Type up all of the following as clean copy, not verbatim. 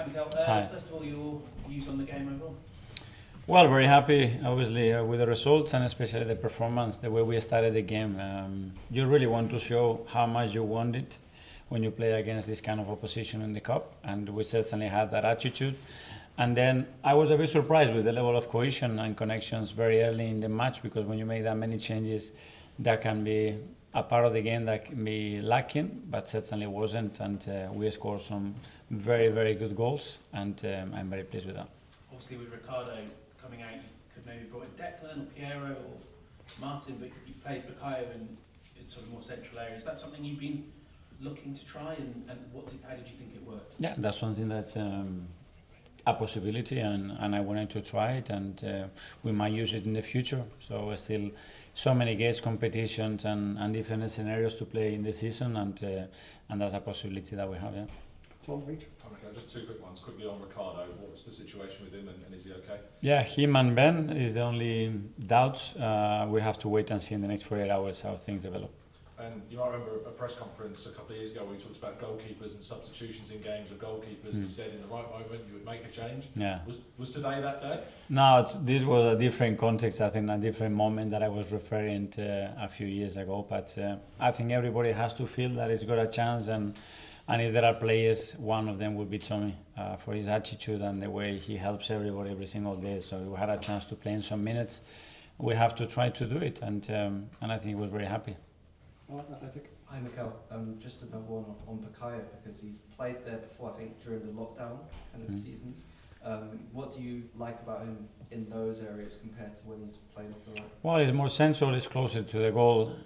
Mikel. Hi. First of all, your views on the game overall? Well, very happy, obviously, with the results and especially the performance, the way we started the game. You really want to show how much you want it when you play against this kind of opposition in the cup, and we certainly had that attitude. And then I was a bit surprised with the level of cohesion and connections very early in the match, because when you make that many changes, that can be a part of the game that can be lacking, but certainly wasn't. And we scored some very, very good goals, and I'm very pleased with that. Obviously, with Ricardo coming out, you could maybe brought in Declan or Piero or Martin, but you played Bukayo in sort of more central areas. Is that something you've been looking to try, and how did you think it worked? Yeah, that's something that's a possibility, and I wanted to try it, and we might use it in the future. So still so many games, competitions, and different scenarios to play in the season, and that's a possibility that we have. Yeah. Tom, Reach. Just two quick ones. Quickly on Ricardo, what's the situation with him, and is he okay? Yeah, him and Ben is the only doubt. We have to wait and see in the next 48 hours how things develop. And you might remember a press conference a couple of years ago where he talked about goalkeepers and substitutions in games of goalkeepers. He said in the right moment you would make a change. Yeah. Was today that day? No, this was a different context. I think a different moment that I was referring to a few years ago. But I think everybody has to feel that he's got a chance, and if there are players, one of them will be Tommy, for his attitude and the way he helps everybody every single day. So we had a chance to play in some minutes. We have to try to do it, and I think he was very happy. Hi Mikel, just another one on Bukayo, because he's played there before, I think during the lockdown kind of seasons. What do you like about him in those areas compared to when he's playing off the right? Well, he's more central, he's closer to the goal.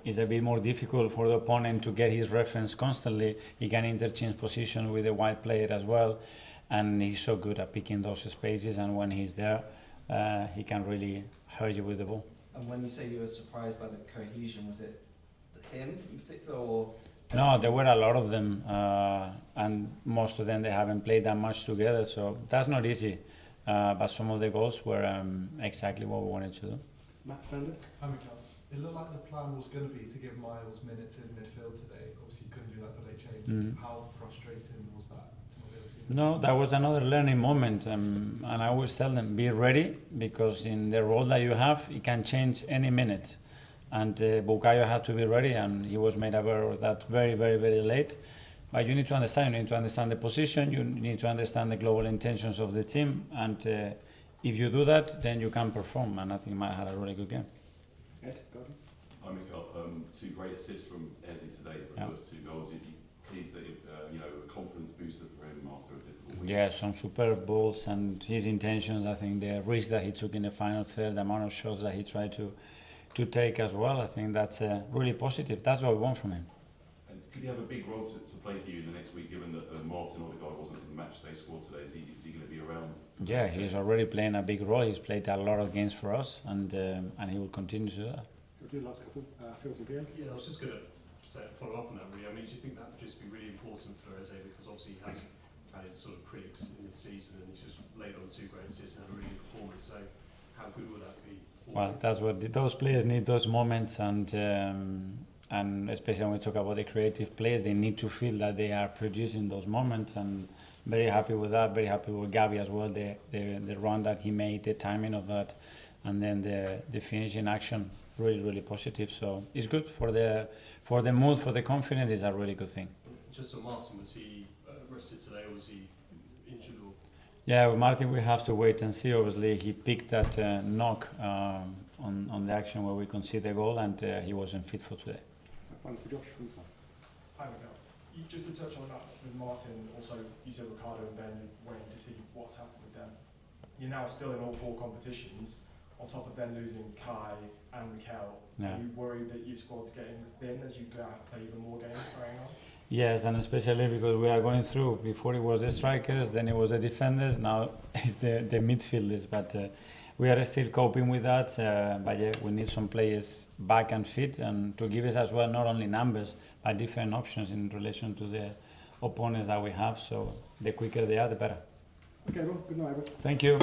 It's a bit more difficult for the opponent to get his reference constantly. He can interchange position with the wide player as well, and he's so good at picking those spaces, and when he's there, he can really hurt you with the ball. And when you say you were surprised by the cohesion, was it him in particular, or? No, there were a lot of them, and most of them they haven't played that much together, so that's not easy. But some of the goals were exactly what we wanted to do. Matt Standard. Hi Mikel. It looked like the plan was going to be to give Miles minutes in midfield today. Obviously, you couldn't do that for late change. How frustrating was that? No, that was another learning moment, and I always tell them, be ready, because in the role that you have, it can change any minute. And Bukayo had to be ready, and he was made aware of that very, very, very late. But you need to understand the position, you need to understand the global intentions of the team, and if you do that, then you can perform, and I think Matt had a really good game. Ed, go ahead. Hi Mikel, two great assists from Eze today, the first two goals. Pleased that a confidence booster for him after a difficult week. Yeah, some superb balls, and his intentions, I think the risk that he took in the final third, the amount of shots that he tried to take as well, I think that's really positive. That's what we want from him. And could he have a big role to play for you in the next week, given that Martin Odegaard wasn't in the match they scored today? Is he going to be around? Yeah, he's already playing a big role. He's played a lot of games for us, and he will continue to do that. We'll do last couple. Phil from PA. Yeah, I was just going to follow up on that really. I mean, do you think that would just be really important for Eze, because obviously he has had his sort of critics in this season, and he's just laid on two great assists and had a really good performance. So how good would that be? Well, that's what those players need, those moments, and especially when we talk about the creative players, they need to feel that they are producing those moments, and very happy with that, very happy with Gavi as well, the run that he made, the timing of that, and then the finishing action, really, really positive. So it's good for the mood, for the confidence. It's a really good thing. Just on Martin, was he rested today, or was he injured? Or? Yeah, with Martin we have to wait and see. Obviously he picked that knock on the action where we conceded the goal, and he wasn't fit for today. Final for Josh from the side. Hi Mikel. Just to touch on that with Martin, also you said Ricardo and Ben, waiting to see what's happened with them. You're now still in all four competitions, on top of then losing Kai and Mikel. Yeah. Are you worried that your squad's getting thin as you go out and play even more games going on? Yes, and especially because we are going through. Before it was the strikers, then it was the defenders, now it's the midfielders. But we are still coping with that. But yeah, we need some players back and fit, and to give us as well not only numbers but different options in relation to the opponents that we have. So the quicker they are, the better. Okay, well, good night, everyone. Thank you.